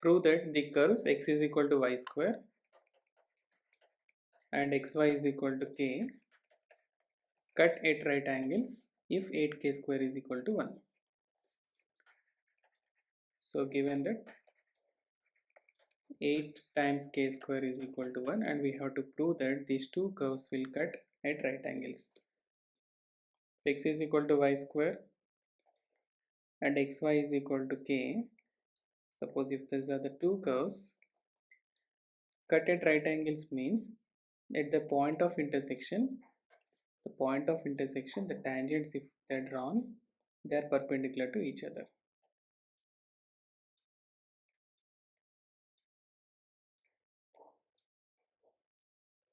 Prove that the curves x is equal to y square and xy is equal to k cut at right angles if 8k square is equal to 1. So given that 8 times k square is equal to 1, and we have to prove that these two curves will cut at right angles. X is equal to y square and xy is equal to k. Suppose if these are the two curves, cut at right angles means at the point of intersection, the tangents, if they are drawn, they are perpendicular to each other.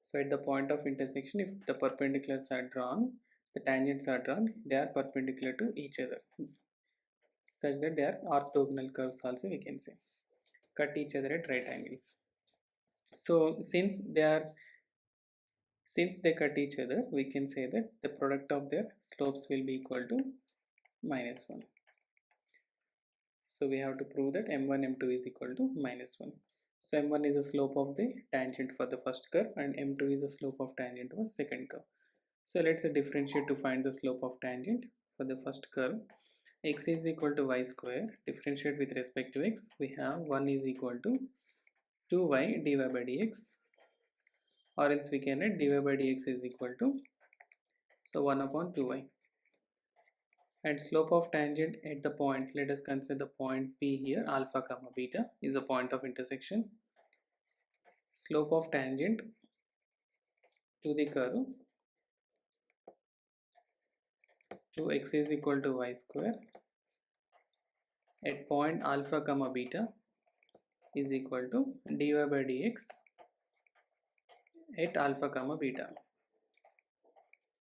So at the point of intersection, if the perpendiculars are drawn, the tangents are drawn, they are perpendicular to each other, such that they are orthogonal curves also, we can say, cut each other at right angles. So since they cut each other, we can say that the product of their slopes will be equal to -1. So we have to prove that m1 m2 is equal to -1. So m1 is the slope of the tangent for the first curve and m2 is the slope of tangent of the second curve. So let's differentiate to find the slope of tangent for the first curve. X is equal to y square. Differentiate with respect to x. We have 1 is equal to 2y dy by dx, or else we can write dy by dx is equal to, so 1 upon 2y. And slope of tangent at the point, let us consider the point P here, alpha comma beta is a point of intersection. Slope of tangent to the curve to x is equal to y square at point alpha comma beta is equal to dy by dx at alpha comma beta,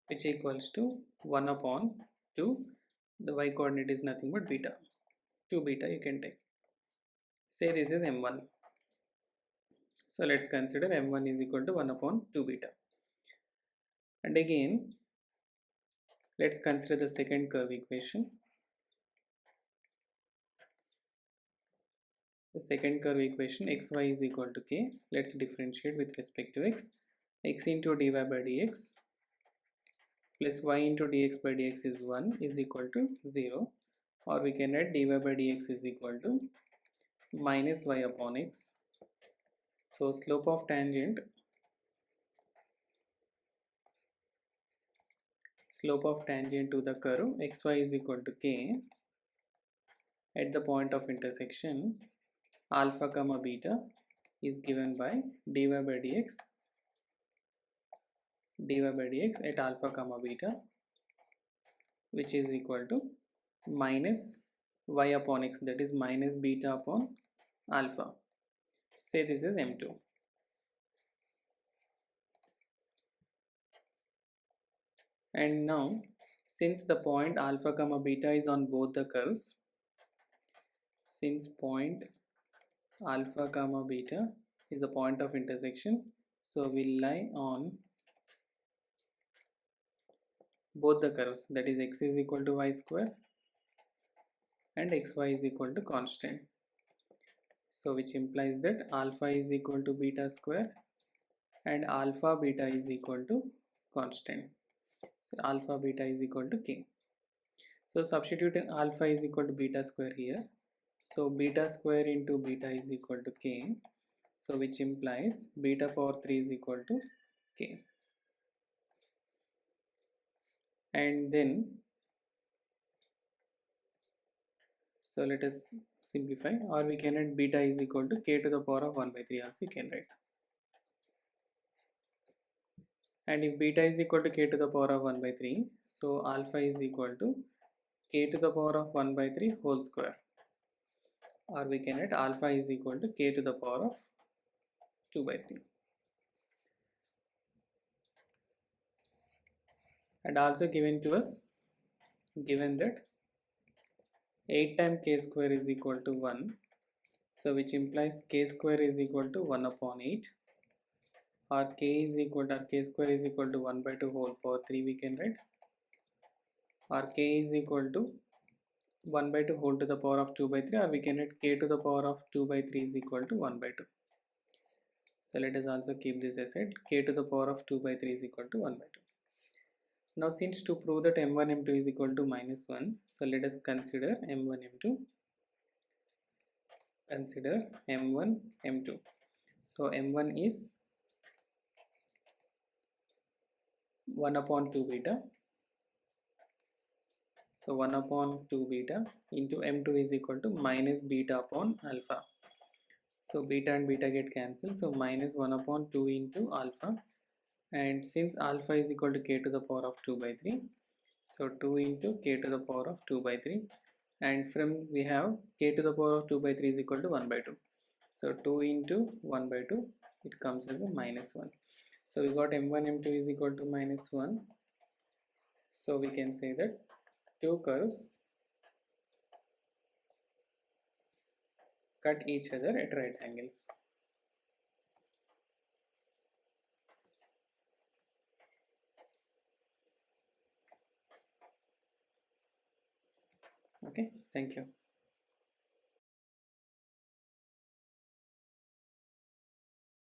which equals to 1 upon 2. The y coordinate is nothing but beta. 2 beta you can take. Say this is m1. So let's consider m1 is equal to 1 upon 2 beta. And again, let's consider the second curve equation. The second curve equation, xy is equal to k. Let's differentiate with respect to x. X into dy by dx plus y into dx by dx is 1 is equal to 0, or we can write dy by dx is equal to minus y upon x. So slope of tangent to the curve xy is equal to k at the point of intersection alpha comma beta is given by dy by dx at alpha comma beta, which is equal to minus y upon x, that is minus beta upon alpha. Say this is m2. And now, since the point alpha comma beta is on both the curves, since point alpha comma beta is a point of intersection, so we lie on both the curves, that is x is equal to y square and xy is equal to constant. So which implies that alpha is equal to beta square and alpha beta is equal to constant. So alpha beta is equal to k. So substituting alpha is equal to beta square here. So beta square into beta is equal to k. So which implies beta power 3 is equal to k. And then, so let us simplify, or we can write beta is equal to k to the power of 1 by 3 also you can write. And if beta is equal to k to the power of 1 by 3, so alpha is equal to k to the power of 1 by 3 whole square, or we can write alpha is equal to k to the power of 2 by 3. And also given to us, given that 8 times k square is equal to 1, so which implies k square is equal to 1 upon 8, or k square is equal to 1 by 2 whole power 3 we can write, or k is equal to 1 by 2 whole to the power of 2 by 3, or we can write k to the power of 2 by 3 is equal to 1 by 2. So let us also keep this aside, k to the power of 2 by 3 is equal to 1 by 2. Now since to prove that m1 m2 is equal to minus 1, so let us consider m1 m2. Consider m1 m2. So m1 is 1 upon 2 beta. So 1 upon 2 beta into m2 is equal to minus beta upon alpha. So beta and beta get cancelled. So minus 1 upon 2 into alpha. And since alpha is equal to k to the power of 2 by 3, so 2 into k to the power of 2 by 3. And from we have k to the power of 2 by 3 is equal to 1 by 2. So 2 into 1 by 2, it comes as a minus 1. So we got m1 m2 is equal to minus 1. So we can say that two curves cut each other at right angles. Okay, thank you.